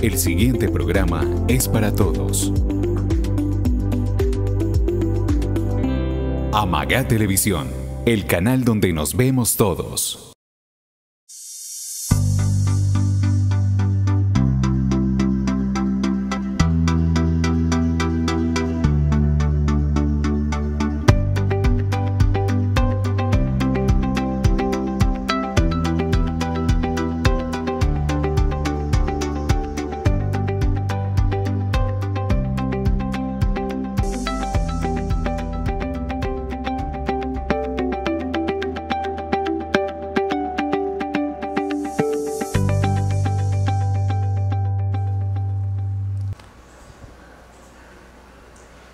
El siguiente programa es para todos. Amagá Televisión, el canal donde nos vemos todos.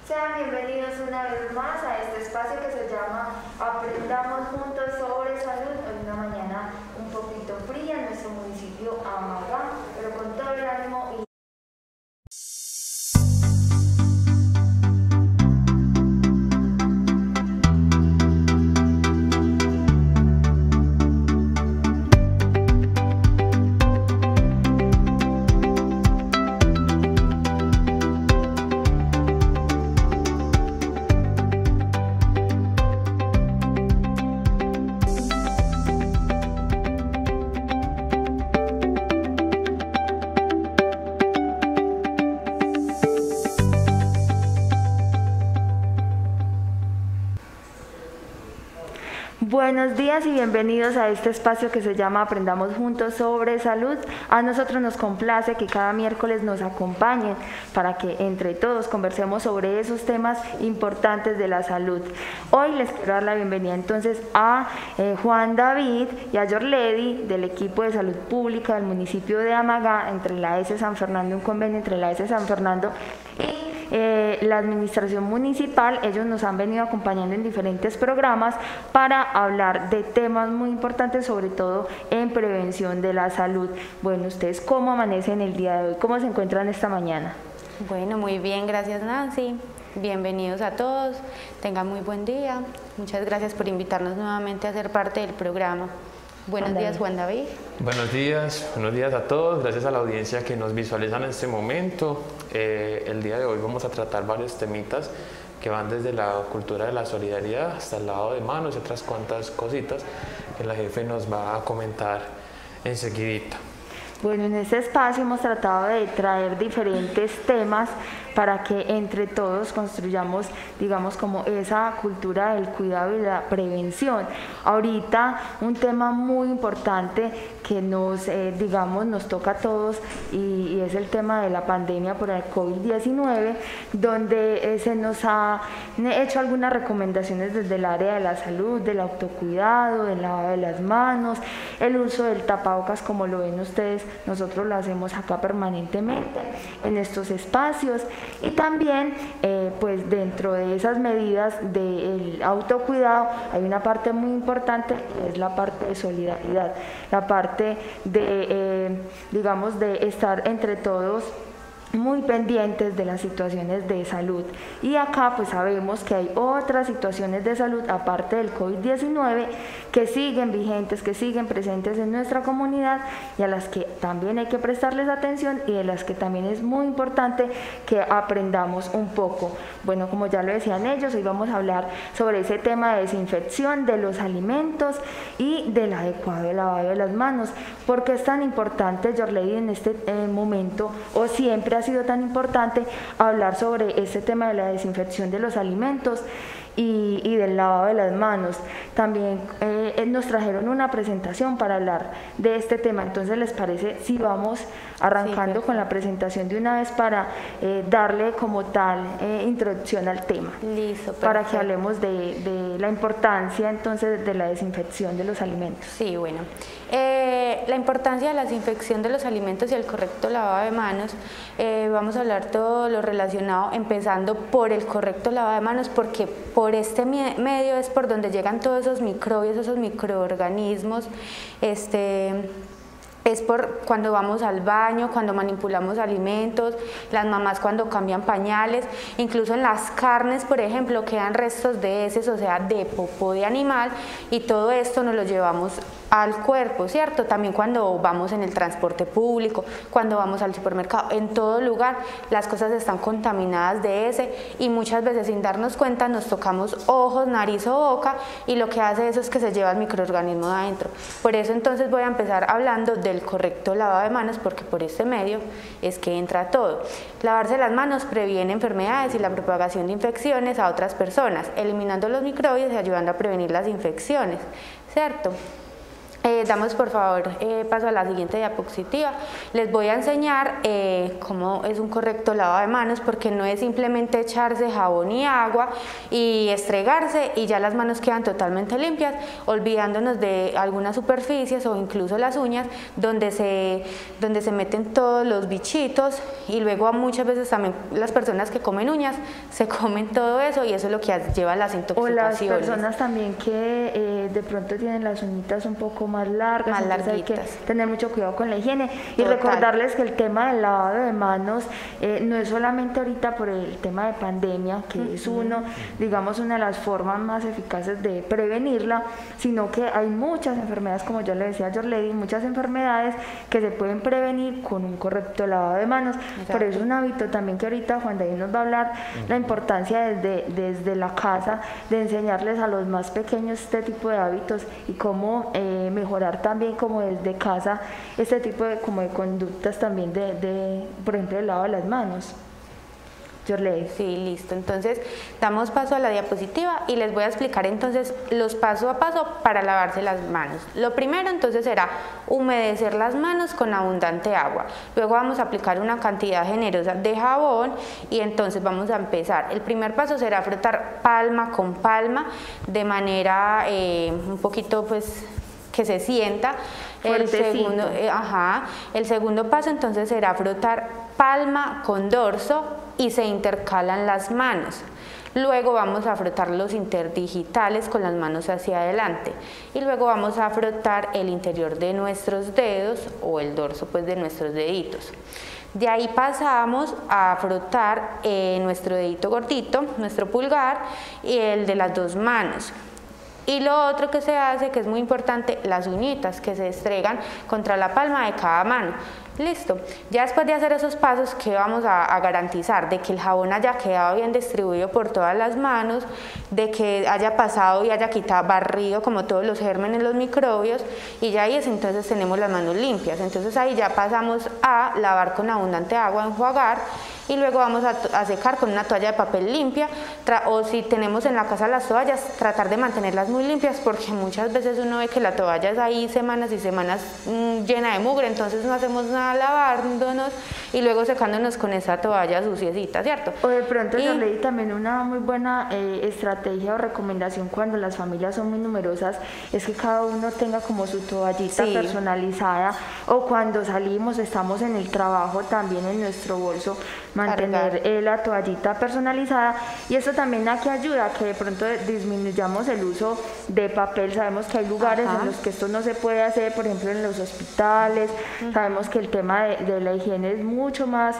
Sean bienvenidos una vez más a este espacio que se llama Aprendamos Juntos sobre Salud. Hoy una mañana un poquito fría en nuestro municipio Amagá, pero con todo el ánimo y buenos días y bienvenidos a este espacio que se llama Aprendamos Juntos sobre Salud. A nosotros nos complace que cada miércoles nos acompañen para que entre todos conversemos sobre esos temas importantes de la salud. Hoy les quiero dar la bienvenida entonces a Juan David y a Yorledi del equipo de salud pública del municipio de Amagá, entre la S San Fernando, un convenio entre la S San Fernando y la administración municipal. Ellos nos han venido acompañando en diferentes programas para hablar de temas muy importantes, sobre todo en prevención de la salud. Bueno, ¿ustedes cómo amanecen el día de hoy? ¿Cómo se encuentran esta mañana? Bueno, muy bien, gracias Nancy. Bienvenidos a todos, tengan muy buen día. Muchas gracias por invitarnos nuevamente a ser parte del programa. Buenos días, Juan David. Buenos días a todos. Gracias a la audiencia que nos visualiza en este momento. El día de hoy vamos a tratar varios temitas que van desde la cultura de la solidaridad hasta el lavado de manos y otras cuantas cositas que la jefe nos va a comentar enseguidita. Bueno, en este espacio hemos tratado de traer diferentes temas para que entre todos construyamos, digamos, como esa cultura del cuidado y la prevención. Ahorita un tema muy importante que nos, nos toca a todos y es el tema de la pandemia por el COVID-19, donde se nos ha hecho algunas recomendaciones desde el área de la salud, del autocuidado, del lavado de las manos, el uso del tapabocas, como lo ven ustedes, nosotros lo hacemos acá permanentemente en estos espacios. Y también pues dentro de esas medidas del autocuidado hay una parte muy importante, que es la parte de solidaridad, la parte de de estar entre todos muy pendientes de las situaciones de salud. Y acá pues sabemos que hay otras situaciones de salud aparte del COVID-19 que siguen vigentes, que siguen presentes en nuestra comunidad y a las que también hay que prestarles atención y de las que también es muy importante que aprendamos un poco. Bueno, como ya lo decían ellos, hoy vamos a hablar sobre ese tema de desinfección de los alimentos y del adecuado lavado de las manos. ¿Por qué es tan importante, Yorledi, en este momento, o siempre ha sido tan importante hablar sobre este tema de la desinfección de los alimentos y del lavado de las manos? También nos trajeron una presentación para hablar de este tema, entonces ¿les parece si vamos arrancando con la presentación de una vez para darle como tal introducción al tema? Listo, perfecto. Para que hablemos de la importancia entonces de la desinfección de los alimentos. Sí, bueno, la importancia de la desinfección de los alimentos y el correcto lavado de manos, vamos a hablar todo lo relacionado, empezando por el correcto lavado de manos, porque por este medio es por donde llegan todos esos microbios, esos microorganismos, es por cuando vamos al baño, cuando manipulamos alimentos, las mamás cuando cambian pañales, incluso en las carnes, por ejemplo, quedan restos de heces, o sea, de popó de animal, y todo esto nos lo llevamos al cuerpo, ¿cierto? También cuando vamos en el transporte público, cuando vamos al supermercado, en todo lugar las cosas están contaminadas de ese y muchas veces sin darnos cuenta nos tocamos ojos, nariz o boca y lo que hace eso es que se lleva el microorganismo de adentro. Por eso entonces voy a empezar hablando del correcto lavado de manos porque por este medio es que entra todo. Lavarse las manos previene enfermedades y la propagación de infecciones a otras personas, eliminando los microbios y ayudando a prevenir las infecciones, ¿cierto? Damos por favor paso a la siguiente diapositiva. Les voy a enseñar cómo es un correcto lavado de manos porque no es simplemente echarse jabón y agua y estregarse y ya las manos quedan totalmente limpias, olvidándonos de algunas superficies o incluso las uñas donde se meten todos los bichitos y luego muchas veces también las personas que comen uñas se comen todo eso y eso es lo que lleva a las intoxicaciones. O las personas también que de pronto tienen las uñitas un poco más largas, entonces hay que tener mucho cuidado con la higiene y recordarles que el tema del lavado de manos no es solamente ahorita por el tema de pandemia, que es digamos una de las formas más eficaces de prevenirla, sino que hay muchas enfermedades, como yo le decía a Yorlady, muchas enfermedades que se pueden prevenir con un correcto lavado de manos. Exacto. Por eso es un hábito también que ahorita Juan David nos va a hablar la importancia desde la casa de enseñarles a los más pequeños este tipo de hábitos y cómo mejorar también como desde casa este tipo de conductas también por ejemplo el lavado de las manos. Yorlady. Sí, listo. Entonces damos paso a la diapositiva y les voy a explicar entonces los paso a paso para lavarse las manos. Lo primero entonces será humedecer las manos con abundante agua. Luego vamos a aplicar una cantidad generosa de jabón y entonces vamos a empezar. El primer paso será frotar palma con palma de manera un poquito pues que se sienta. El segundo paso entonces será frotar palma con dorso y se intercalan las manos. Luego vamos a frotar los interdigitales con las manos hacia adelante y luego vamos a frotar el interior de nuestros dedos o el dorso pues de nuestros deditos. De ahí pasamos a frotar nuestro dedito gordito, nuestro pulgar y el de las dos manos. Y lo otro que se hace, que es muy importante, las uñitas que se estregan contra la palma de cada mano. Listo. Ya después de hacer esos pasos, ¿qué vamos a garantizar? De que el jabón haya quedado bien distribuido por todas las manos, de que haya pasado y haya quitado, barrido como todos los gérmenes, los microbios, y ya ahí es entonces tenemos las manos limpias. Entonces ahí ya pasamos a lavar con abundante agua, enjuagar, y luego vamos a secar con una toalla de papel limpia, o si tenemos en la casa las toallas, tratar de mantenerlas muy limpias, porque muchas veces uno ve que la toalla es ahí semanas y semanas llena de mugre, entonces no hacemos nada lavándonos y luego secándonos con esa toalla suciecita, ¿cierto? O de pronto yo leí también una muy buena estrategia o recomendación cuando las familias son muy numerosas, es que cada uno tenga como su toallita personalizada, o cuando salimos, estamos en el trabajo, también en nuestro bolso mantener la toallita personalizada, y eso también aquí ayuda a que de pronto disminuyamos el uso de papel. Sabemos que hay lugares en los que esto no se puede hacer, por ejemplo en los hospitales. Sabemos que el tema de la higiene es mucho más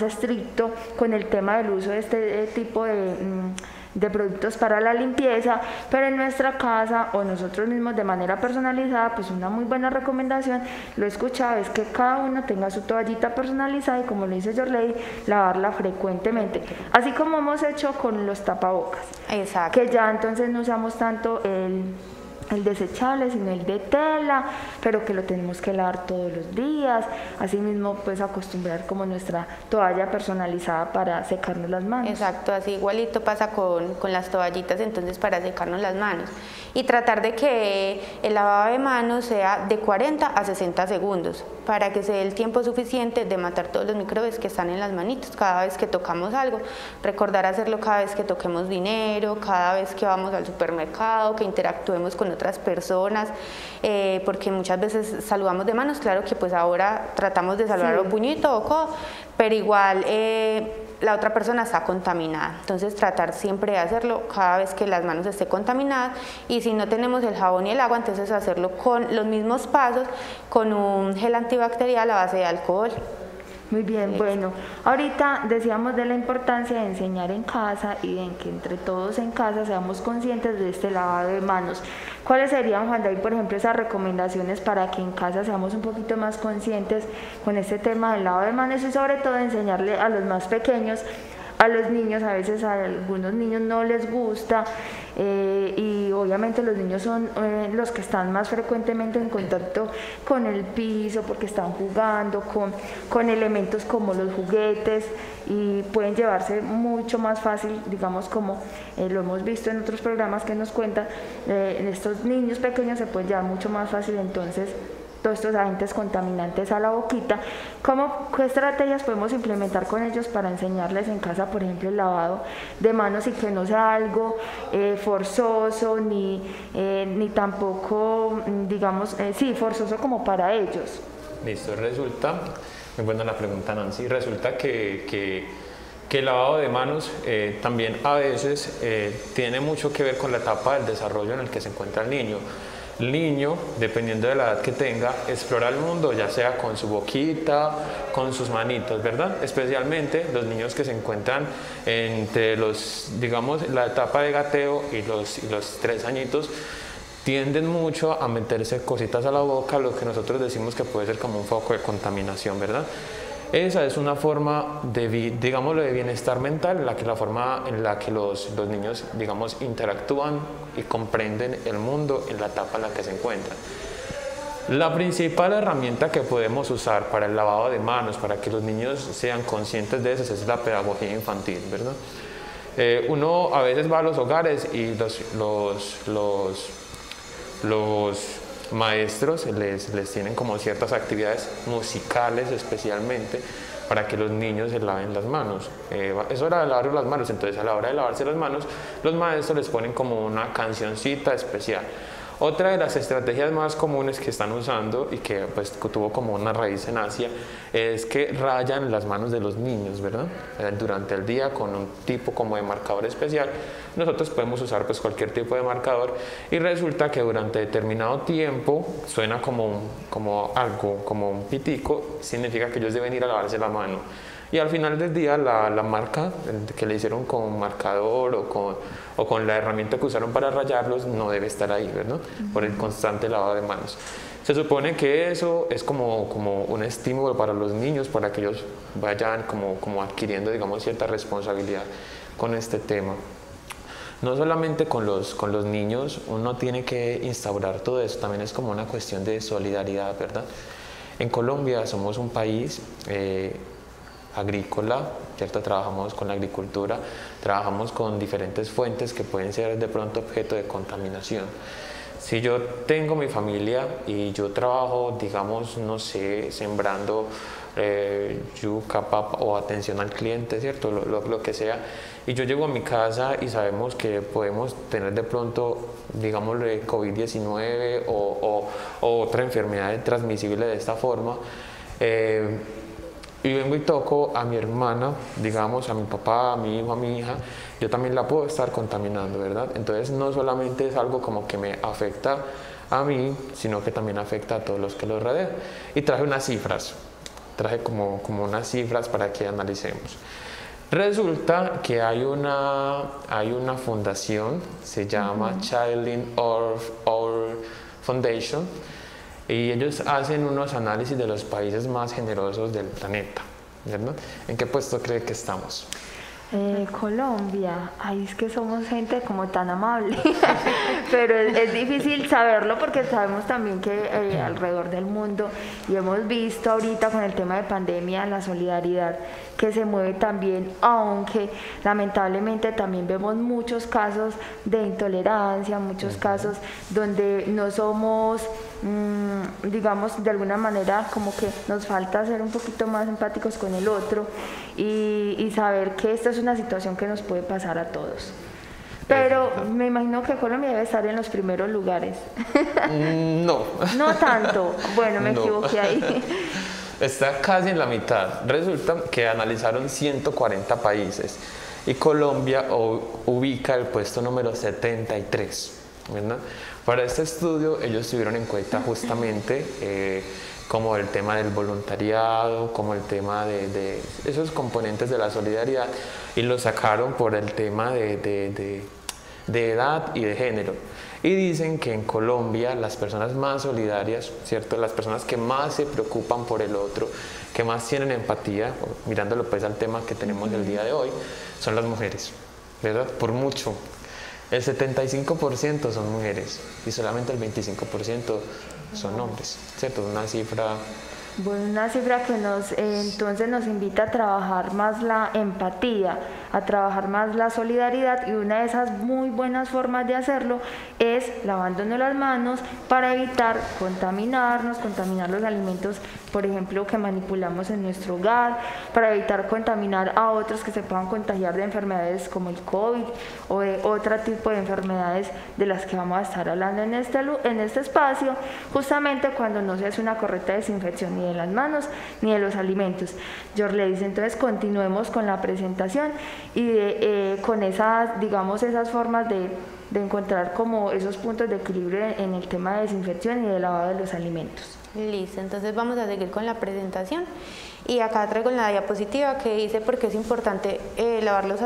estricto con el tema del uso de este tipo de productos para la limpieza, pero en nuestra casa o nosotros mismos de manera personalizada, pues una muy buena recomendación, lo he escuchado, es que cada uno tenga su toallita personalizada y, como le dice Yorlady, lavarla frecuentemente, así como hemos hecho con los tapabocas. Exacto. Que ya entonces no usamos tanto el desechable, sino el de tela, pero que lo tenemos que lavar todos los días. Asimismo, pues acostumbrar como nuestra toalla personalizada para secarnos las manos. Exacto, así igualito pasa con las toallitas entonces para secarnos las manos. Y tratar de que el lavado de manos sea de 40 a 60 segundos para que se dé el tiempo suficiente de matar todos los microbios que están en las manitos cada vez que tocamos algo. Recordar hacerlo cada vez que toquemos dinero, cada vez que vamos al supermercado, que interactuemos con otras personas, porque muchas veces saludamos de manos. Claro que pues ahora tratamos de saludar o puñito o codo, pero igual la otra persona está contaminada, entonces tratar siempre de hacerlo cada vez que las manos estén contaminadas, y si no tenemos el jabón y el agua, entonces hacerlo con los mismos pasos con un gel antibacterial a base de alcohol. Muy bien, bueno, ahorita decíamos de la importancia de enseñar en casa y de que entre todos en casa seamos conscientes de este lavado de manos. ¿Cuáles serían, Juan David, por ejemplo, esas recomendaciones para que en casa seamos un poquito más conscientes con este tema del lavado de manos y sobre todo enseñarle a los más pequeños? A los niños, a veces a algunos niños no les gusta y obviamente los niños son los que están más frecuentemente en contacto con el piso porque están jugando con elementos como los juguetes y pueden llevarse mucho más fácil, digamos como lo hemos visto en otros programas que nos cuentan, estos niños pequeños se pueden llevar mucho más fácil entonces todos estos agentes contaminantes a la boquita. ¿Qué estrategias podemos implementar con ellos para enseñarles en casa, por ejemplo, el lavado de manos y que no sea algo forzoso ni tampoco, digamos, sí, forzoso como para ellos? Listo, resulta, muy buena la pregunta, Nancy, resulta que el lavado de manos también a veces tiene mucho que ver con la etapa del desarrollo en el que se encuentra el niño. El niño, dependiendo de la edad que tenga, explora el mundo, ya sea con su boquita, con sus manitos, ¿verdad? Especialmente los niños que se encuentran entre digamos, la etapa de gateo y los 3 añitos, tienden mucho a meterse cositas a la boca, lo que nosotros decimos que puede ser como un foco de contaminación, ¿verdad? Esa es una forma digámoslo, de bienestar mental, la forma en la que los niños, digamos, interactúan y comprenden el mundo en la etapa en la que se encuentran. La principal herramienta que podemos usar para el lavado de manos, para que los niños sean conscientes de eso, es la pedagogía infantil, ¿verdad? Uno a veces va a los hogares y los maestros les tienen como ciertas actividades musicales especialmente para que los niños se laven las manos. Es hora de lavar las manos, entonces a la hora de lavarse las manos los maestros les ponen como una cancioncita especial. Otra de las estrategias más comunes que están usando y que pues tuvo como una raíz en Asia es que rayan las manos de los niños, ¿verdad? Durante el día con un tipo como de marcador especial. Nosotros podemos usar pues cualquier tipo de marcador y resulta que durante determinado tiempo suena como algo, como un pitico, significa que ellos deben ir a lavarse la mano. Y al final del día la marca que le hicieron con marcador o con la herramienta que usaron para rayarlos no debe estar ahí, ¿verdad? Por el constante lavado de manos. Se supone que eso es como un estímulo para los niños, para que ellos vayan como adquiriendo, digamos, cierta responsabilidad con este tema. No solamente con los niños uno tiene que instaurar todo eso, también es como una cuestión de solidaridad, ¿verdad? En Colombia somos un país agrícola, ¿cierto? Trabajamos con la agricultura, trabajamos con diferentes fuentes que pueden ser de pronto objeto de contaminación. Si yo tengo mi familia y yo trabajo, digamos, no sé, sembrando yuca, papa o atención al cliente, ¿cierto? Lo que sea, y yo llego a mi casa y sabemos que podemos tener de pronto, digámosle, COVID-19 o otra enfermedad transmisible de esta forma, y vengo y toco a mi hermana, digamos, a mi papá, a mi hijo, a mi hija, yo también la puedo estar contaminando, ¿verdad? Entonces no solamente es algo como que me afecta a mí, sino que también afecta a todos los que los rodean. Y traje unas cifras, como unas cifras para que analicemos. Resulta que hay una fundación, se llama Child Our Foundation, y ellos hacen unos análisis de los países más generosos del planeta, ¿verdad? ¿En qué puesto cree que estamos? Colombia, ay, es que somos gente como tan amable, pero es difícil saberlo porque sabemos también que alrededor del mundo, y hemos visto ahorita con el tema de pandemia, la solidaridad que se mueve también, aunque lamentablemente también vemos muchos casos de intolerancia, muchos casos donde no somos, digamos, de alguna manera como que nos falta ser un poquito más empáticos con el otro y saber que esta es una situación que nos puede pasar a todos. Pero me imagino que Colombia debe estar en los primeros lugares. No. No tanto. Bueno, me equivoqué ahí. Está casi en la mitad. Resulta que analizaron 140 países y Colombia ubica el puesto número 73, ¿verdad? Para este estudio ellos tuvieron en cuenta justamente como el tema del voluntariado, como el tema de esos componentes de la solidaridad, y lo sacaron por el tema de edad y de género. Y dicen que en Colombia las personas más solidarias, ¿cierto? Las personas que más se preocupan por el otro, que más tienen empatía, mirándolo pues al tema que tenemos el día de hoy, son las mujeres, ¿verdad? Por mucho. El 75% son mujeres y solamente el 25% son hombres, ¿cierto? Una cifra... Bueno, una cifra que entonces nos invita a trabajar más la empatía, a trabajar más la solidaridad, y una de esas muy buenas formas de hacerlo es lavándonos las manos para evitar contaminar los alimentos, por ejemplo, que manipulamos en nuestro hogar, para evitar contaminar a otros que se puedan contagiar de enfermedades como el COVID o de otro tipo de enfermedades de las que vamos a estar hablando en este espacio, justamente cuando no se hace una correcta desinfección ni de las manos ni de los alimentos. Yorledis, entonces continuemos con la presentación y con esas, digamos, esas formas de encontrar como esos puntos de equilibrio en el tema de desinfección y de lavado de los alimentos. Listo, entonces vamos a seguir con la presentación, y acá traigo la diapositiva que dice por qué es importante lavar los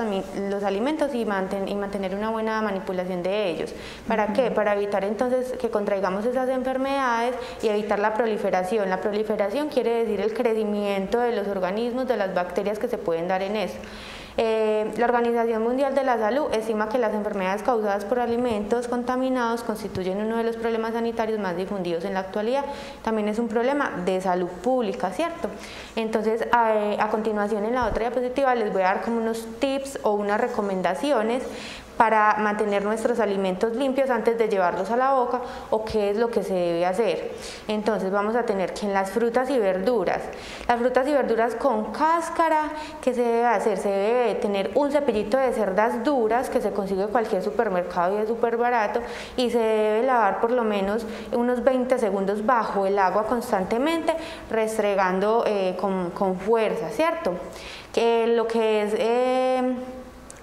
alimentos y mantener una buena manipulación de ellos. ¿Para qué? Para evitar entonces que contraigamos esas enfermedades y evitar la proliferación. La proliferación quiere decir el crecimiento de los organismos, de las bacterias que se pueden dar en eso. La Organización Mundial de la Salud estima que las enfermedades causadas por alimentos contaminados constituyen uno de los problemas sanitarios más difundidos en la actualidad. También es un problema de salud pública, ¿cierto? Entonces, a continuación en la otra diapositiva les voy a dar como unos tips o unas recomendaciones para mantener nuestros alimentos limpios antes de llevarlos a la boca, o qué es lo que se debe hacer. Entonces vamos a tener que en las frutas y verduras con cáscara, ¿qué se debe hacer? Se debe tener un cepillito de cerdas duras que se consigue en cualquier supermercado y es súper barato, y se debe lavar por lo menos unos 20 segundos bajo el agua constantemente, restregando con fuerza, ¿cierto? Lo que es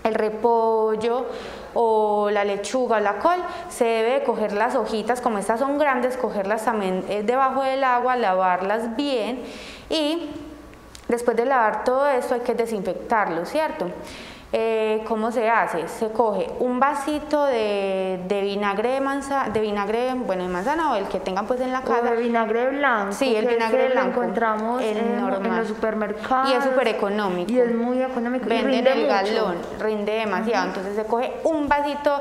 el repollo o la lechuga o la col, se debe coger las hojitas, como estas son grandes, cogerlas también debajo del agua, lavarlas bien, y después de lavar todo esto hay que desinfectarlo, ¿cierto? ¿Cómo se hace? Se coge un vasito de vinagre de manzana o el que tengan pues en la casa. O de vinagre blanco. Sí, el vinagre blanco. Lo encontramos en los supermercados. Y es súper económico. Y es muy económico. Venden el galón, rinde demasiado. Entonces se coge un vasito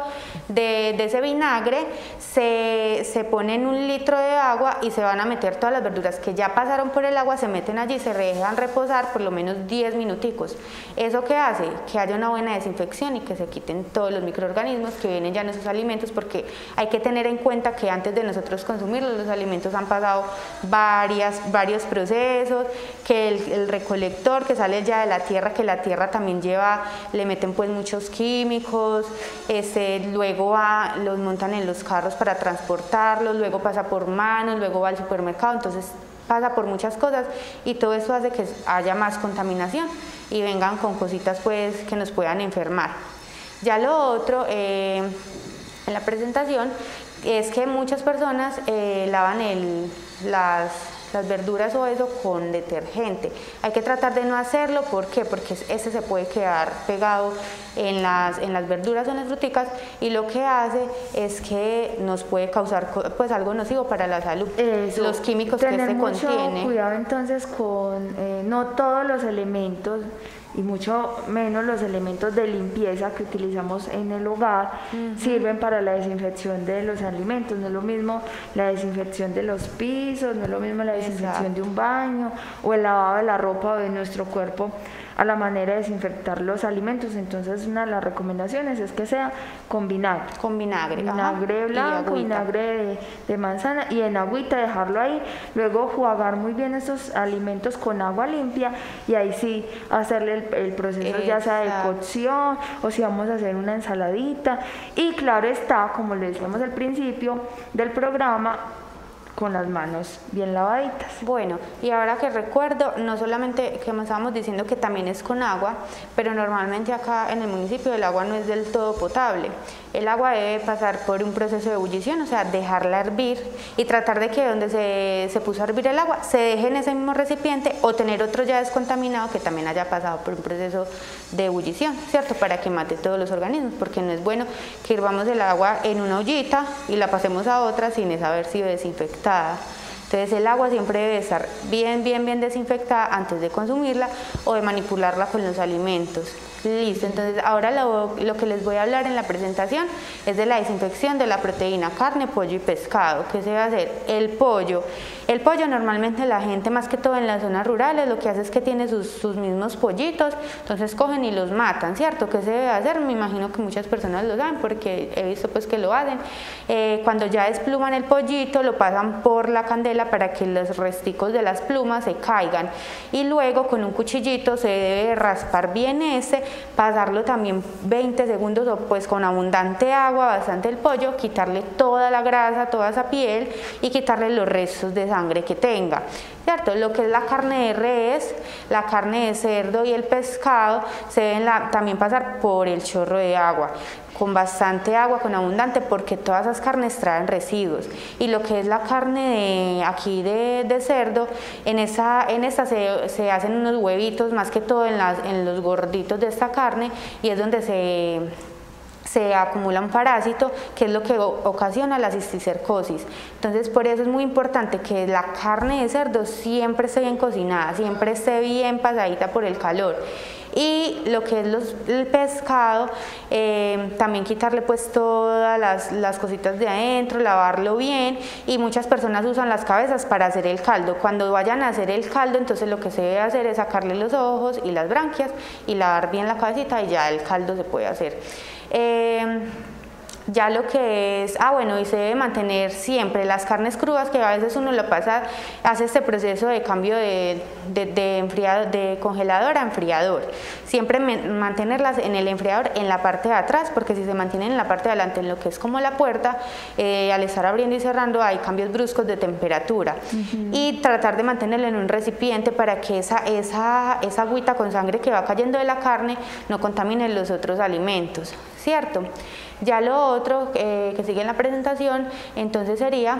de ese vinagre, se pone en 1 litro de agua y se van a meter todas las verduras que ya pasaron por el agua, se meten allí y se dejan reposar por lo menos 10 minuticos. ¿Eso qué hace? Que haya una buena desinfección y que se quiten todos los microorganismos que vienen ya en esos alimentos, porque hay que tener en cuenta que antes de nosotros consumirlos, los alimentos han pasado varios procesos, que el recolector que sale ya de la tierra, que la tierra también le meten pues muchos químicos, luego los montan en los carros para transportarlos, luego pasa por manos, luego va al supermercado, entonces pasa por muchas cosas y todo eso hace que haya más contaminación y vengan con cositas pues que nos puedan enfermar. Ya lo otro en la presentación es que muchas personas lavan las verduras o eso con detergente. Hay que tratar de no hacerlo, ¿por qué? Porque ese se puede quedar pegado en las verduras o en las fruticas, y lo que hace es que nos puede causar pues algo nocivo para la salud. Eso, los químicos que se contiene. Cuidado entonces con no todos los elementos y mucho menos los elementos de limpieza que utilizamos en el hogar sirven para la desinfección de los alimentos. No es lo mismo la desinfección de los pisos, no es lo mismo la desinfección de un baño o el lavado de la ropa o de nuestro cuerpo a la manera de desinfectar los alimentos. Entonces una de las recomendaciones es que sea con vinagre. Con vinagre. Vinagre blanco, vinagre de manzana, y en agüita dejarlo ahí. Luego jugar muy bien esos alimentos con agua limpia y ahí sí hacerle el proceso ya sea de cocción o si vamos a hacer una ensaladita. Y claro está, como le decíamos al principio del programa, con las manos bien lavaditas. Bueno, y ahora que recuerdo, no solamente que estábamos diciendo que también es con agua, pero normalmente acá en el municipio el agua no es del todo potable. El agua debe pasar por un proceso de ebullición, o sea, dejarla hervir y tratar de que donde se puso a hervir el agua se deje en ese mismo recipiente o tener otro ya descontaminado que también haya pasado por un proceso de ebullición, ¿cierto? Para que mate todos los organismos, porque no es bueno que hirvamos el agua en una ollita y la pasemos a otra sin haber sido desinfectada. Entonces el agua siempre debe estar bien desinfectada antes de consumirla o de manipularla con los alimentos. Listo, entonces ahora lo que les voy a hablar en la presentación es de la desinfección de la proteína, carne, pollo y pescado. ¿Qué se va a hacer? El pollo normalmente la gente, más que todo en las zonas rurales, lo que hace es que tiene sus mismos pollitos, entonces cogen y los matan, ¿cierto? ¿Qué se debe hacer? Me imagino que muchas personas lo saben porque he visto pues que lo hacen. Cuando ya despluman el pollito, lo pasan por la candela para que los resticos de las plumas se caigan y luego con un cuchillito se debe raspar bien pasarlo también 20 segundos o pues con abundante agua, bastante el pollo, quitarle toda la grasa, toda esa piel y quitarle los restos de sangre que tenga, ¿cierto? Lo que es la carne de res, la carne de cerdo y el pescado se deben también pasar por el chorro de agua, con bastante agua, con abundante, porque todas esas carnes traen residuos. Y lo que es la carne de cerdo, en esta se hacen unos huevitos, más que todo en los gorditos de esta carne, y es donde se acumula un parásito que es lo que ocasiona la cisticercosis. Entonces por eso es muy importante que la carne de cerdo siempre esté bien cocinada, siempre esté bien pasadita por el calor. Y lo que es el pescado, también quitarle pues todas las cositas de adentro, lavarlo bien, y muchas personas usan las cabezas para hacer el caldo. Cuando vayan a hacer el caldo, entonces lo que se debe hacer es sacarle los ojos y las branquias y lavar bien la cabecita y ya el caldo se puede hacer. Ya lo que es, y se debe mantener siempre las carnes crudas, que a veces uno lo pasa, hace este proceso de cambio de congelador a enfriador. Siempre mantenerlas en el enfriador en la parte de atrás, porque si se mantienen en la parte de adelante, en lo que es como la puerta, al estar abriendo y cerrando hay cambios bruscos de temperatura. Y tratar de mantenerlo en un recipiente para que esa agüita con sangre que va cayendo de la carne no contamine los otros alimentos, ¿cierto? Ya lo otro que sigue en la presentación, entonces sería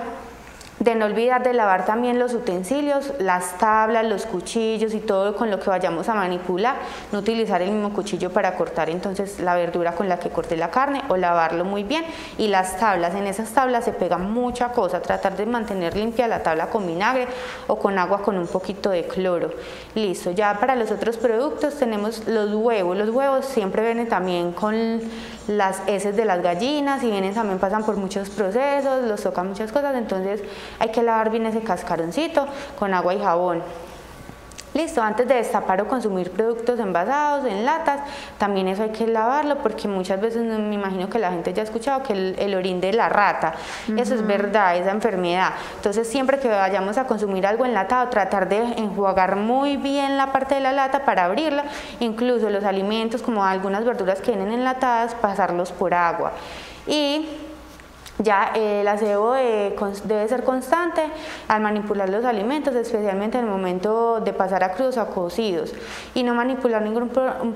de no olvidar de lavar también los utensilios, las tablas, los cuchillos y todo con lo que vayamos a manipular, no utilizar el mismo cuchillo para cortar entonces la verdura con la que corté la carne, o lavarlo muy bien. Y las tablas, en esas tablas se pega mucha cosa, tratar de mantener limpia la tabla con vinagre o con agua con un poquito de cloro. Listo, ya para los otros productos tenemos los huevos siempre vienen también con las heces de las gallinas y también pasan por muchos procesos, los tocan muchas cosas, entonces hay que lavar bien ese cascaroncito con agua y jabón. Listo, antes de destapar o consumir productos envasados en latas, también eso hay que lavarlo, porque muchas veces me imagino que la gente ya ha escuchado que el orín de la rata, eso es verdad, esa enfermedad. Entonces siempre que vayamos a consumir algo enlatado, tratar de enjuagar muy bien la parte de la lata para abrirla, incluso los alimentos como algunas verduras que vienen enlatadas, pasarlos por agua. Y ya el aseo debe ser constante al manipular los alimentos, especialmente en el momento de pasar a crudos o a cocidos, y no manipular ningún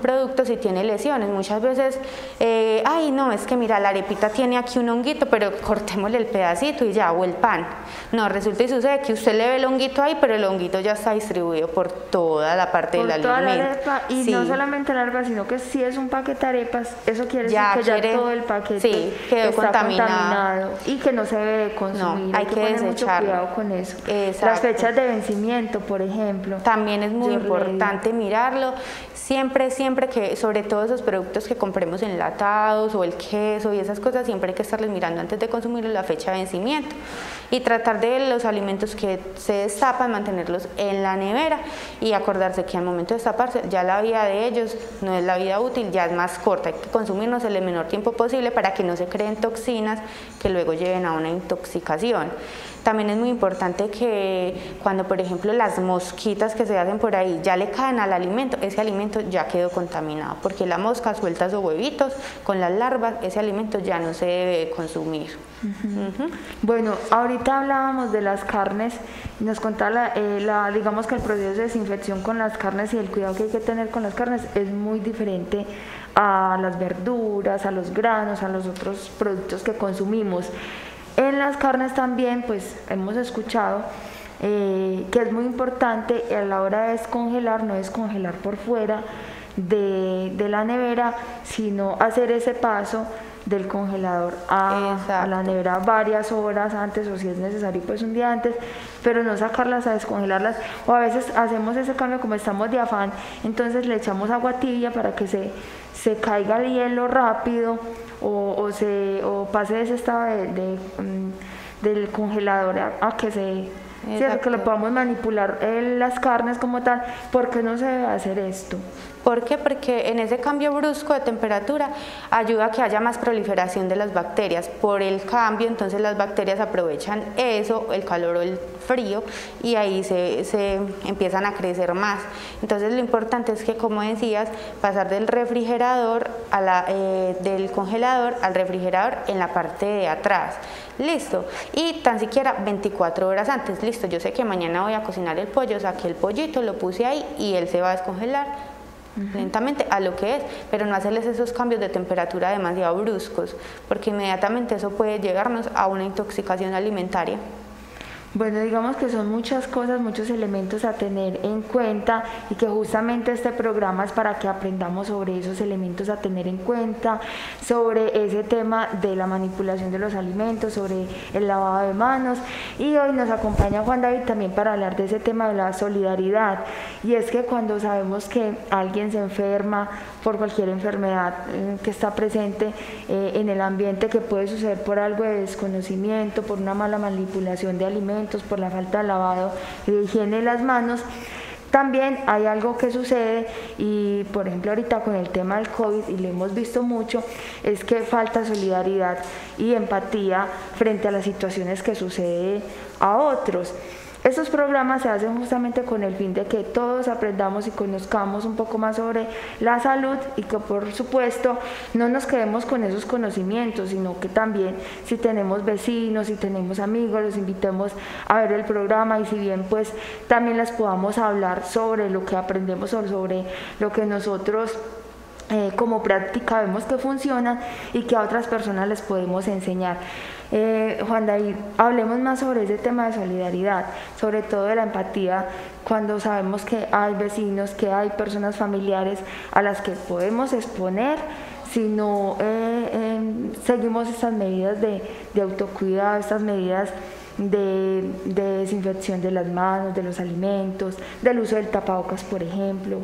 producto si tiene lesiones. Muchas veces, no, es que mira, la arepita tiene aquí un honguito, pero cortémosle el pedacito y ya, o el pan. No, resulta y sucede que usted le ve el honguito ahí, pero el honguito ya está distribuido por toda la parte del alimento. La arepa, y no solamente la arepa, sino que si es un paquete de arepas, eso quiere decir que ya todo el paquete quedó está contaminado. Y que no se debe consumir, no, hay que poner mucho desecharlo. cuidado con eso. Exacto. Las fechas de vencimiento, por ejemplo, también es muy importante mirarlo, siempre que, sobre todo esos productos que compremos enlatados o el queso y esas cosas, siempre hay que estarles mirando antes de consumirlos la fecha de vencimiento, y tratar de los alimentos que se destapan, mantenerlos en la nevera y acordarse que al momento de destaparse ya la vida de ellos no es la vida útil, ya es más corta, hay que consumirnos en el menor tiempo posible para que no se creen toxinas que luego lleven a una intoxicación. También es muy importante que cuando, por ejemplo, las mosquitas que se hacen por ahí ya le caen al alimento, ese alimento ya quedó contaminado, porque la mosca suelta sus huevitos con las larvas, ese alimento ya no se debe consumir. Bueno, ahorita hablábamos de las carnes, nos contaba digamos que el proceso de desinfección con las carnes y el cuidado que hay que tener con las carnes es muy diferente a las verduras, a los granos, a los otros productos que consumimos. En las carnes también, pues hemos escuchado que es muy importante a la hora de descongelar, no descongelar por fuera de la nevera, sino hacer ese paso del congelador a la nevera varias horas antes, o si es necesario pues un día antes, pero no sacarlas a descongelarlas. O a veces hacemos ese cambio, como estamos de afán, entonces le echamos agua tibia para que se caiga el hielo rápido, o pase de ese estado del congelador a que que lo podamos manipular las carnes como tal. ¿Por qué no se debe hacer esto? ¿Por qué? Porque en ese cambio brusco de temperatura ayuda a que haya más proliferación de las bacterias. Por el cambio, entonces las bacterias aprovechan eso, el calor o el frío, y ahí se empiezan a crecer más. Entonces lo importante es que, como decías, pasar del refrigerador del congelador al refrigerador en la parte de atrás. Listo. Y tan siquiera 24 horas antes. Listo, yo sé que mañana voy a cocinar el pollo, saqué el pollito, lo puse ahí y él se va a descongelar lentamente a lo que es, pero no hacerles esos cambios de temperatura demasiado bruscos, porque inmediatamente eso puede llegarnos a una intoxicación alimentaria. Bueno, digamos que son muchas cosas, muchos elementos a tener en cuenta, y que justamente este programa es para que aprendamos sobre esos elementos a tener en cuenta, sobre ese tema de la manipulación de los alimentos, sobre el lavado de manos. Y hoy nos acompaña Juan David también para hablar de ese tema de la solidaridad. Y es que cuando sabemos que alguien se enferma por cualquier enfermedad que está presente en el ambiente, que puede suceder por algo de desconocimiento, por una mala manipulación de alimentos, por la falta de lavado y de higiene de las manos, también hay algo que sucede, y por ejemplo ahorita con el tema del COVID, y lo hemos visto mucho, es que falta solidaridad y empatía frente a las situaciones que sucede a otros. Estos programas se hacen justamente con el fin de que todos aprendamos y conozcamos un poco más sobre la salud, y que por supuesto no nos quedemos con esos conocimientos, sino que también, si tenemos vecinos, si tenemos amigos, los invitemos a ver el programa, y si bien pues también les podamos hablar sobre lo que aprendemos, sobre lo que nosotros como práctica vemos que funciona y que a otras personas les podemos enseñar. Juan David, hablemos más sobre ese tema de solidaridad, sobre todo de la empatía, cuando sabemos que hay vecinos, que hay personas familiares a las que podemos exponer si no seguimos estas medidas de autocuidado, estas medidas de desinfección de las manos, de los alimentos, del uso del tapabocas, por ejemplo.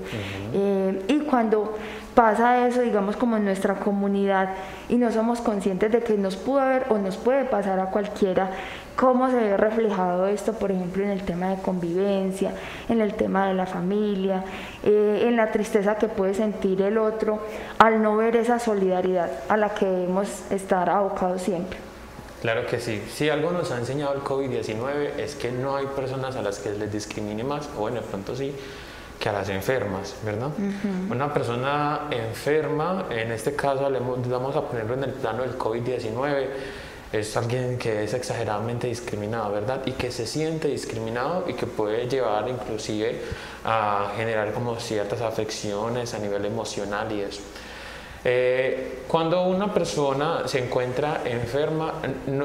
Y cuando pasa eso, digamos, como en nuestra comunidad, y no somos conscientes de que nos pudo haber o nos puede pasar a cualquiera, ¿cómo se ve reflejado esto, por ejemplo, en el tema de convivencia, en el tema de la familia, en la tristeza que puede sentir el otro al no ver esa solidaridad a la que debemos estar abocados siempre? Claro que sí. Si algo nos ha enseñado el COVID-19 es que no hay personas a las que les discrimine más, o bueno, de pronto sí, que a las enfermas, ¿verdad? Una persona enferma, en este caso vamos a ponerlo en el plano del COVID-19, es alguien que es exageradamente discriminado, ¿verdad? Y que se siente discriminado, y que puede llevar inclusive a generar como ciertas afecciones a nivel emocional y eso. Cuando una persona se encuentra enferma,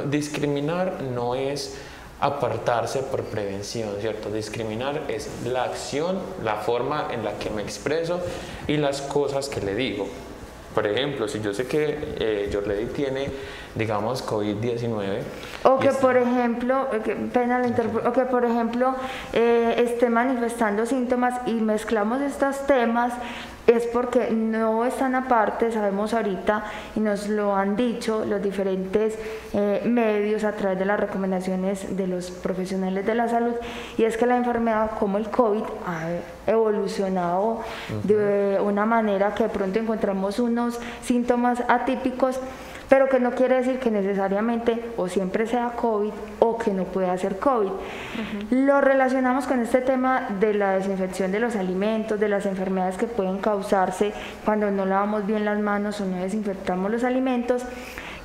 discriminar no es apartarse por prevención, ¿cierto? Discriminar es la acción, la forma en la que me expreso y las cosas que le digo. Por ejemplo, si yo sé que Yorlady tiene, digamos, COVID-19. O que, por ejemplo, esté manifestando síntomas y mezclamos estos temas, es porque no están aparte. Sabemos ahorita, y nos lo han dicho los diferentes medios a través de las recomendaciones de los profesionales de la salud, y es que la enfermedad como el COVID ha evolucionado de una manera que de pronto encontramos unos síntomas atípicos, pero que no quiere decir que necesariamente o siempre sea COVID o que no pueda ser COVID. Lo relacionamos con este tema de la desinfección de los alimentos, de las enfermedades que pueden causarse cuando no lavamos bien las manos o no desinfectamos los alimentos,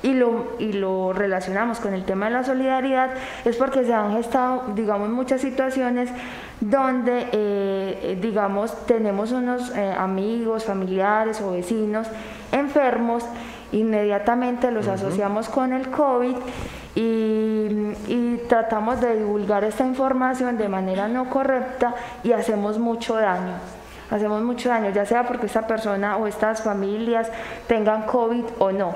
y lo relacionamos con el tema de la solidaridad, es porque se han gestado, digamos, muchas situaciones donde, digamos, tenemos unos amigos, familiares o vecinos enfermos, inmediatamente los asociamos con el COVID y tratamos de divulgar esta información de manera no correcta y hacemos mucho daño. Hacemos mucho daño, ya sea porque esta persona o estas familias tengan COVID o no.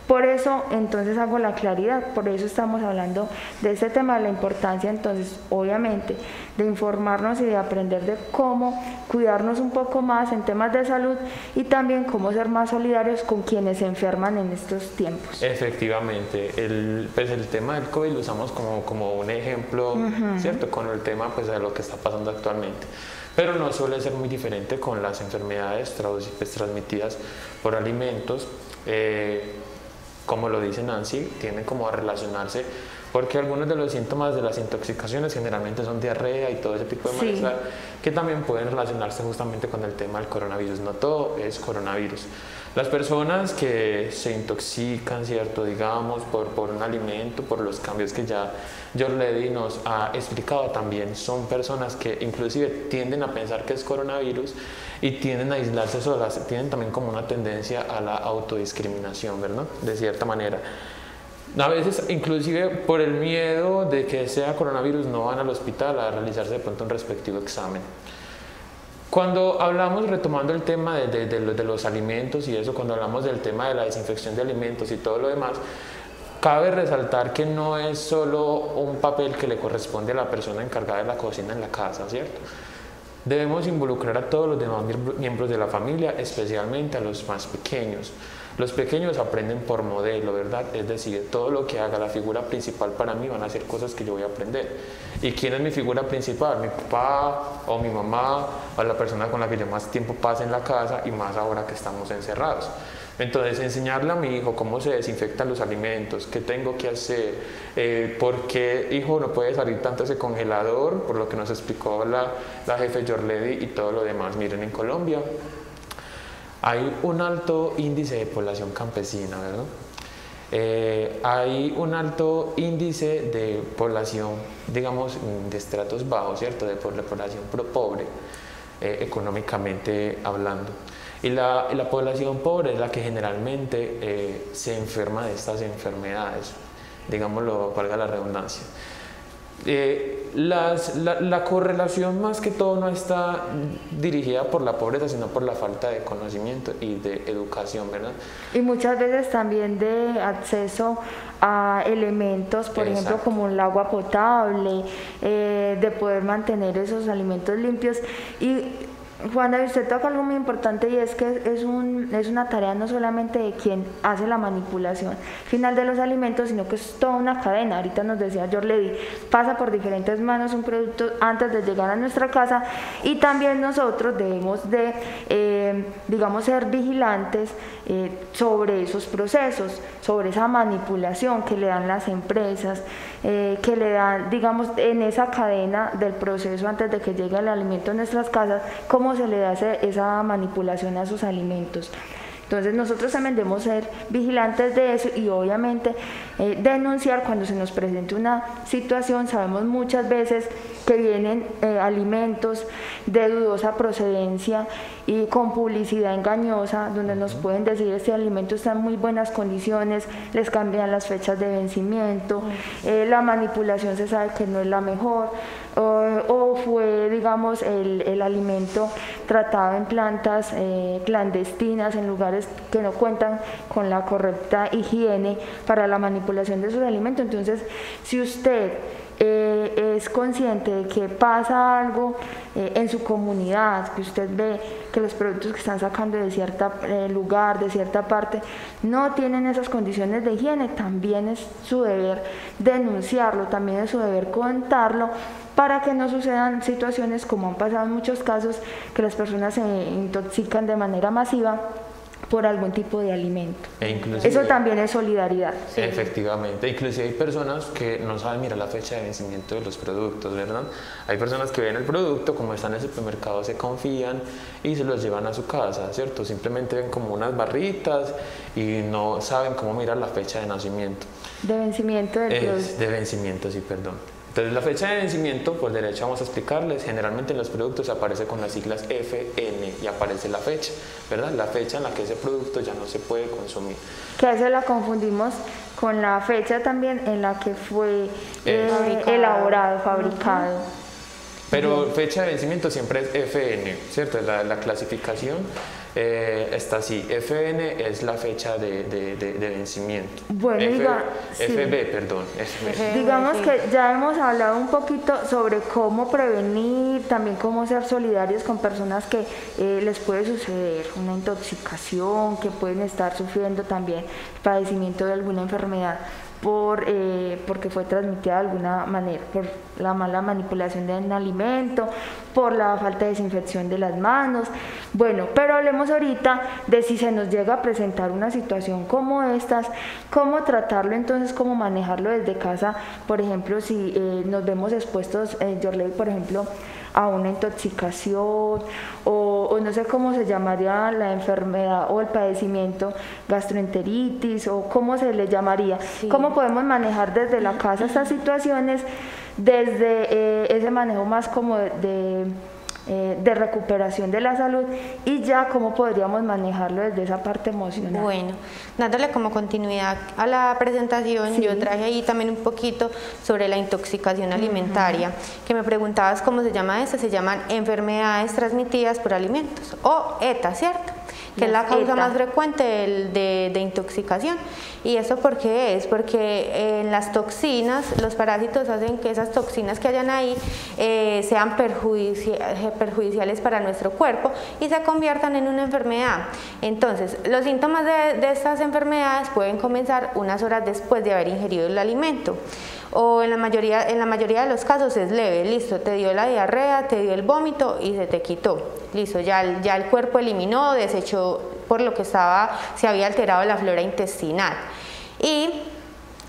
Por eso, entonces, hago la claridad, por eso estamos hablando de este tema, de la importancia, entonces, obviamente, de informarnos y de aprender de cómo cuidarnos un poco más en temas de salud y también cómo ser más solidarios con quienes se enferman en estos tiempos. Efectivamente, el tema del COVID lo usamos como un ejemplo, ¿cierto? Con el tema pues, de lo que está pasando actualmente. Pero no suele ser muy diferente con las enfermedades transmitidas por alimentos. Como lo dice Nancy, tienden como a relacionarse, porque algunos de los síntomas de las intoxicaciones generalmente son diarrea y todo ese tipo de malestar, que también pueden relacionarse justamente con el tema del coronavirus. No todo es coronavirus. Las personas que se intoxican, ¿cierto? Digamos, por un alimento, por los cambios que ya Jorledi nos ha explicado también, son personas que inclusive tienden a pensar que es coronavirus y tienden a aislarse solas, tienen también como una tendencia a la autodiscriminación, ¿verdad? De cierta manera. A veces, inclusive por el miedo de que sea coronavirus, no van al hospital a realizarse de pronto un respectivo examen. Cuando hablamos, retomando el tema de los alimentos y eso, cuando hablamos del tema de la desinfección de alimentos y todo lo demás, cabe resaltar que no es solo un papel que le corresponde a la persona encargada de la cocina en la casa, ¿cierto? Debemos involucrar a todos los demás miembros de la familia, especialmente a los más pequeños. Los pequeños aprenden por modelo, ¿verdad? Es decir, todo lo que haga la figura principal para mí van a ser cosas que yo voy a aprender. ¿Y quién es mi figura principal? Mi papá o mi mamá o la persona con la que yo más tiempo paso en la casa y más ahora que estamos encerrados. Entonces, enseñarle a mi hijo cómo se desinfectan los alimentos, qué tengo que hacer, por qué hijo no puede salir tanto ese congelador, por lo que nos explicó la jefe Jorledi y todo lo demás. Miren, en Colombia hay un alto índice de población campesina, ¿verdad? Hay un alto índice de población, digamos, de estratos bajos, ¿cierto? De población pobre, económicamente hablando. Y la población pobre es la que generalmente se enferma de estas enfermedades, digámoslo, valga la redundancia. La correlación más que todo no está dirigida por la pobreza, sino por la falta de conocimiento y de educación, ¿verdad? Y muchas veces también de acceso a elementos, por ejemplo, como el agua potable, de poder mantener esos alimentos limpios. Y Juana, usted toca algo muy importante y es que es una tarea no solamente de quien hace la manipulación final de los alimentos, sino que es toda una cadena. Ahorita nos decía Jorledi, pasa por diferentes manos un producto antes de llegar a nuestra casa y también nosotros debemos de, digamos, ser vigilantes sobre esos procesos, sobre esa manipulación que le dan las empresas, que le dan, digamos, en esa cadena del proceso antes de que llegue el alimento a nuestras casas, cómo se le hace esa manipulación a esos alimentos. Entonces nosotros también debemos ser vigilantes de eso y obviamente denunciar cuando se nos presente una situación. Sabemos muchas veces que vienen alimentos de dudosa procedencia y con publicidad engañosa, donde nos pueden decir este alimento está en muy buenas condiciones, les cambian las fechas de vencimiento, la manipulación se sabe que no es la mejor, o fue, digamos, el alimento tratado en plantas clandestinas, en lugares que no cuentan con la correcta higiene para la manipulación de esos alimentos. Entonces, si usted es consciente de que pasa algo en su comunidad, que usted ve que los productos que están sacando de cierto lugar, de cierta parte, no tienen esas condiciones de higiene, también es su deber denunciarlo, también es su deber contarlo, para que no sucedan situaciones como han pasado en muchos casos, que las personas se intoxican de manera masiva por algún tipo de alimento. Inclusive, eso también es solidaridad. Sí. Efectivamente, inclusive hay personas que no saben mirar la fecha de vencimiento de los productos, ¿verdad? Hay personas que ven el producto, como está en el supermercado, se confían y se los llevan a su casa, ¿cierto? Simplemente ven como unas barritas y no saben cómo mirar la fecha de nacimiento. De vencimiento del producto. De vencimiento, sí, perdón. Entonces la fecha de vencimiento, por derecho vamos a explicarles, generalmente en los productos aparece con las siglas FN y aparece la fecha, ¿verdad? La fecha en la que ese producto ya no se puede consumir. Que a veces la confundimos con la fecha también en la que fue elaborado, fabricado. Pero fecha de vencimiento siempre es FN, ¿cierto? La clasificación está así, FN es la fecha de vencimiento. Bueno, FB, perdón. FB. Digamos que ya hemos hablado un poquito sobre cómo prevenir, también cómo ser solidarios con personas que les puede suceder una intoxicación, que pueden estar sufriendo también padecimiento de alguna enfermedad porque fue transmitida de alguna manera, por la mala manipulación de un alimento, por la falta de desinfección de las manos. Bueno, pero hablemos ahorita de si se nos llega a presentar una situación como estas, cómo tratarlo entonces, cómo manejarlo desde casa. Por ejemplo, si nos vemos expuestos, Yorley, por ejemplo, a una intoxicación o no sé cómo se llamaría la enfermedad o el padecimiento, gastroenteritis o cómo se le llamaría. Sí. ¿Cómo podemos manejar desde la casa estas situaciones, desde ese manejo más como de recuperación de la salud, y ya cómo podríamos manejarlo desde esa parte emocional? Bueno, dándole como continuidad a la presentación, sí, yo traje ahí también un poquito sobre la intoxicación alimentaria, que me preguntabas cómo se llama esto. Se llaman enfermedades transmitidas por alimentos, o ETA, ¿cierto? Que es la causa más frecuente de intoxicación. ¿Y eso por qué es? Porque en las toxinas, los parásitos hacen que esas toxinas que hayan ahí sean perjudiciales para nuestro cuerpo y se conviertan en una enfermedad. Entonces, los síntomas de estas enfermedades pueden comenzar unas horas después de haber ingerido el alimento. O en la mayoría de los casos es leve, listo, te dio la diarrea, te dio el vómito y se te quitó, listo, ya el cuerpo eliminó, desechó por lo que se había alterado la flora intestinal. Y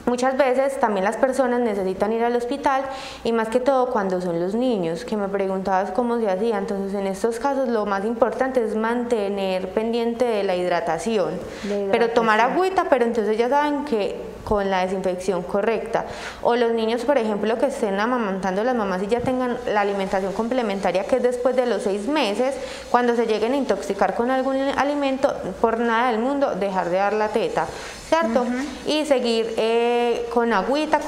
muchas veces también las personas necesitan ir al hospital, y más que todo cuando son los niños, que me preguntabas cómo se hacía. Entonces, en estos casos lo más importante es mantener pendiente de la hidratación. Pero tomar agüita, pero entonces ya saben que con la desinfección correcta. O los niños, por ejemplo, que estén amamantando las mamás y ya tengan la alimentación complementaria, que es después de los 6 meses, cuando se lleguen a intoxicar con algún alimento, por nada del mundo dejar de dar la teta, ¿cierto? Y seguir con agüita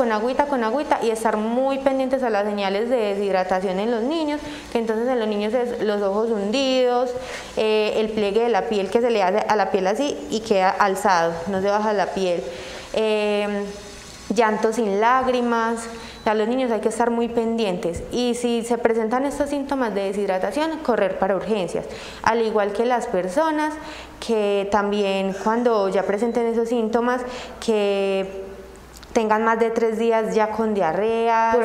y estar muy pendientes a las señales de deshidratación en los niños, que entonces en los niños es los ojos hundidos, el pliegue de la piel que se le hace a la piel así y queda alzado, no se baja la piel. Llanto sin lágrimas. A los niños hay que estar muy pendientes, y si se presentan estos síntomas de deshidratación, correr para urgencias, al igual que las personas que también cuando ya presenten esos síntomas, que tengan más de 3 días ya con diarrea,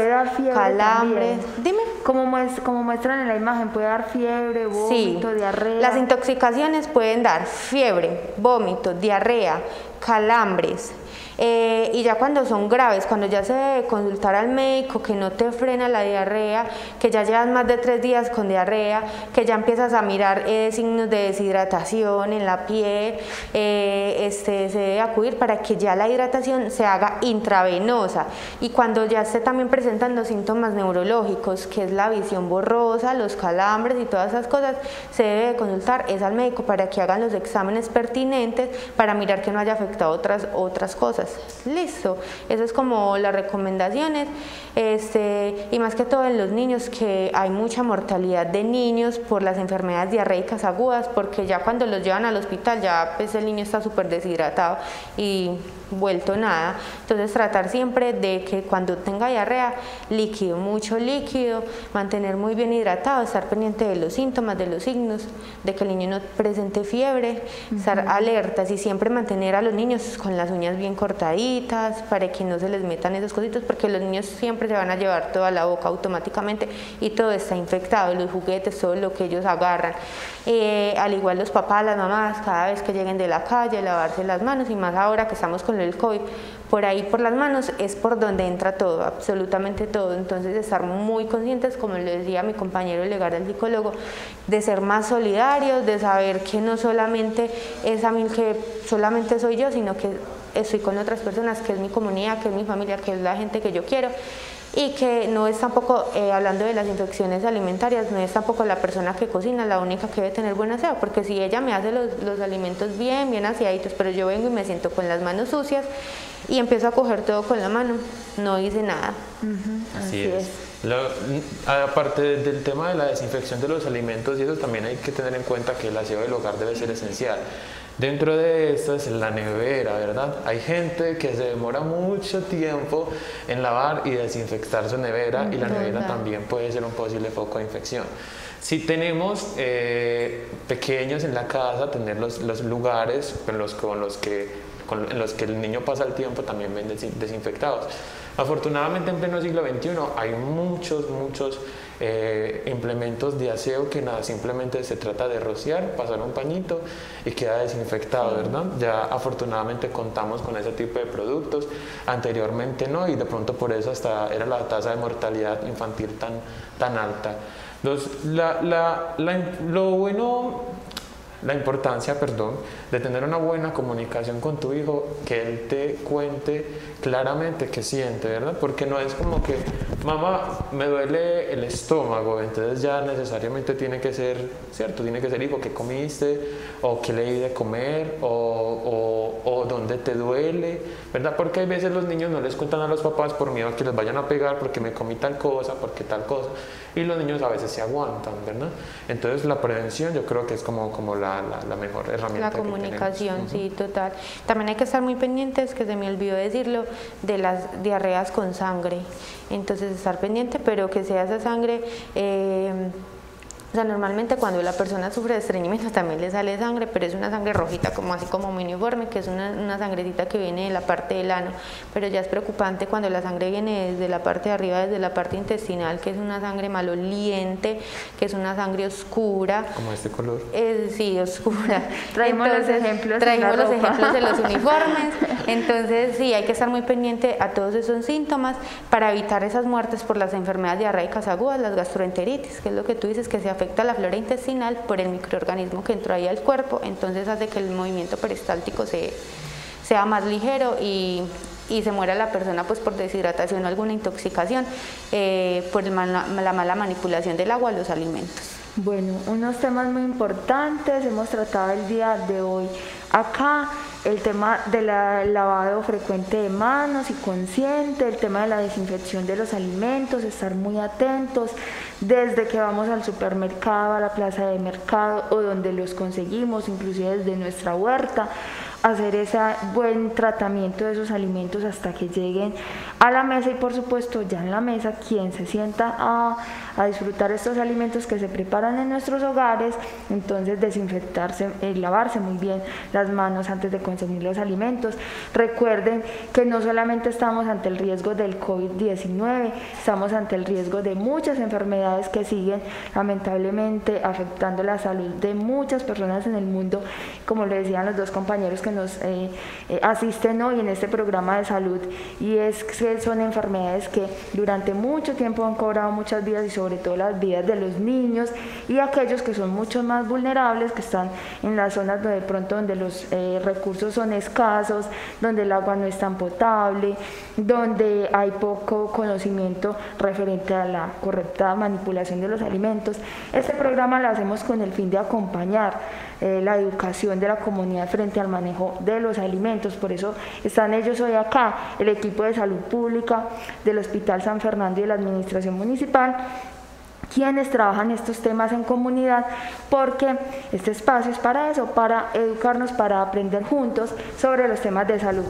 calambres. Dime. Como muestran en la imagen, puede dar fiebre, vómito, sí, diarrea. Las intoxicaciones pueden dar fiebre, vómito, diarrea, calambres. Y ya cuando son graves, cuando ya se debe consultar al médico, que no te frena la diarrea, que ya llevas más de 3 días con diarrea, que ya empiezas a mirar signos de deshidratación en la piel, se debe acudir para que ya la hidratación se haga intravenosa. Y cuando ya esté también presentando síntomas neurológicos, que es la visión borrosa, los calambres y todas esas cosas, se debe consultar al médico para que hagan los exámenes pertinentes para mirar que no haya afectado otras cosas. Listo, eso es como las recomendaciones. Y más que todo en los niños, que hay mucha mortalidad de niños por las enfermedades diarreicas agudas, porque ya cuando los llevan al hospital ya pues el niño está súper deshidratado y vuelto nada. Entonces tratar siempre de que cuando tenga diarrea, líquido, mucho líquido, mantener muy bien hidratado, estar pendiente de los síntomas, de los signos, de que el niño no presente fiebre, estar alertas y siempre mantener a los niños con las uñas bien cortadas. cortaditas para que no se les metan esos cositos, porque los niños siempre se van a llevar toda la boca automáticamente y todo está infectado, los juguetes, todo lo que ellos agarran. Al igual los papás, las mamás, cada vez que lleguen de la calle, lavarse las manos, y más ahora que estamos con el COVID, por ahí por las manos es por donde entra todo, absolutamente todo. Entonces estar muy conscientes, como le decía mi compañero legal, el psicólogo, de ser más solidarios, de saber que no solamente es a mí, que solamente soy yo, sino que estoy con otras personas, que es mi comunidad, que es mi familia, que es la gente que yo quiero, y que no es tampoco, hablando de las infecciones alimentarias, no es tampoco la persona que cocina la única que debe tener buen aseo, porque si ella me hace los alimentos bien aseaditos, pero yo vengo y me siento con las manos sucias y empiezo a coger todo con la mano, no hice nada. Así es. Aparte del tema de la desinfección de los alimentos, y eso también hay que tener en cuenta que el aseo del hogar debe ser esencial. Dentro de esto es la nevera, ¿verdad? Hay gente que se demora mucho tiempo en lavar y desinfectar su nevera, y la nevera también puede ser un posible foco de infección. Si tenemos pequeños en la casa, tener los lugares en los que el niño pasa el tiempo también ven desinfectados. Afortunadamente en pleno siglo XXI hay muchos implementos de aseo que nada, simplemente se trata de rociar, pasar un pañito y queda desinfectado, ¿verdad? Ya afortunadamente contamos con ese tipo de productos, anteriormente no, y de pronto por eso hasta era la tasa de mortalidad infantil tan alta. La importancia, de tener una buena comunicación con tu hijo, que él te cuente claramente qué siente, ¿verdad? Porque no es como que, mamá, me duele el estómago, entonces ya necesariamente tiene que ser, ¿cierto? Tiene que ser, hijo, ¿qué comiste? O ¿qué le di de comer? O ¿dónde te duele? ¿Verdad? Porque hay veces los niños no les cuentan a los papás por miedo a que les vayan a pegar porque me comí tal cosa, porque tal cosa. Y los niños a veces se aguantan, ¿verdad? Entonces la prevención yo creo que es como la mejor herramienta. La comunicación, sí, total. También hay que estar muy pendientes, que se me olvidó decirlo, de las diarreas con sangre. Entonces estar pendiente, pero que sea esa sangre... O sea, normalmente cuando la persona sufre de estreñimiento también le sale sangre, pero es una sangre rojita, como así como muy uniforme, que es una sangrecita que viene de la parte del ano. Pero ya es preocupante cuando la sangre viene desde la parte de arriba, desde la parte intestinal, que es una sangre maloliente, que es una sangre oscura. ¿Como este color? Sí, oscura. Traemos los ejemplos de los uniformes. Entonces sí, hay que estar muy pendiente a todos esos síntomas para evitar esas muertes por las enfermedades diarreicas agudas, las gastroenteritis, que es lo que tú dices, que se afecta a la flora intestinal por el microorganismo que entró ahí al cuerpo, entonces hace que el movimiento peristáltico sea más ligero y se muera la persona pues por deshidratación o alguna intoxicación por la mala manipulación del agua a los alimentos. Bueno, unos temas muy importantes hemos tratado el día de hoy acá, el tema del lavado frecuente de manos y consciente, el tema de la desinfección de los alimentos, estar muy atentos desde que vamos al supermercado, a la plaza de mercado o donde los conseguimos, inclusive desde nuestra huerta, hacer ese buen tratamiento de esos alimentos hasta que lleguen a la mesa, y por supuesto ya en la mesa quien se sienta a disfrutar estos alimentos que se preparan en nuestros hogares, entonces desinfectarse, lavarse muy bien las manos antes de consumir los alimentos. Recuerden que no solamente estamos ante el riesgo del COVID-19, estamos ante el riesgo de muchas enfermedades que siguen lamentablemente afectando la salud de muchas personas en el mundo, como le decían los dos compañeros que nos asisten hoy en este programa de salud, y es que son enfermedades que durante mucho tiempo han cobrado muchas vidas, y sobre todo las vidas de los niños y aquellos que son mucho más vulnerables, que están en las zonas de pronto donde los recursos son escasos, donde el agua no es tan potable, donde hay poco conocimiento referente a la correcta manipulación de los alimentos. Este programa lo hacemos con el fin de acompañar la educación de la comunidad frente al manejo de los alimentos. Por eso están ellos hoy acá, el equipo de salud pública del Hospital San Fernando y de la Administración Municipal, quienes trabajan estos temas en comunidad, porque este espacio es para eso, para educarnos, para aprender juntos sobre los temas de salud.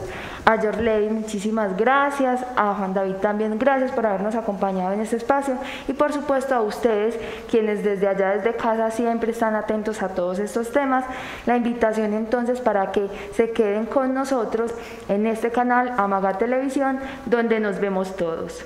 A Yorlady, muchísimas gracias, a Juan David también gracias por habernos acompañado en este espacio, y por supuesto a ustedes, quienes desde allá, desde casa, siempre están atentos a todos estos temas. La invitación entonces para que se queden con nosotros en este canal Amaga Televisión, donde nos vemos todos.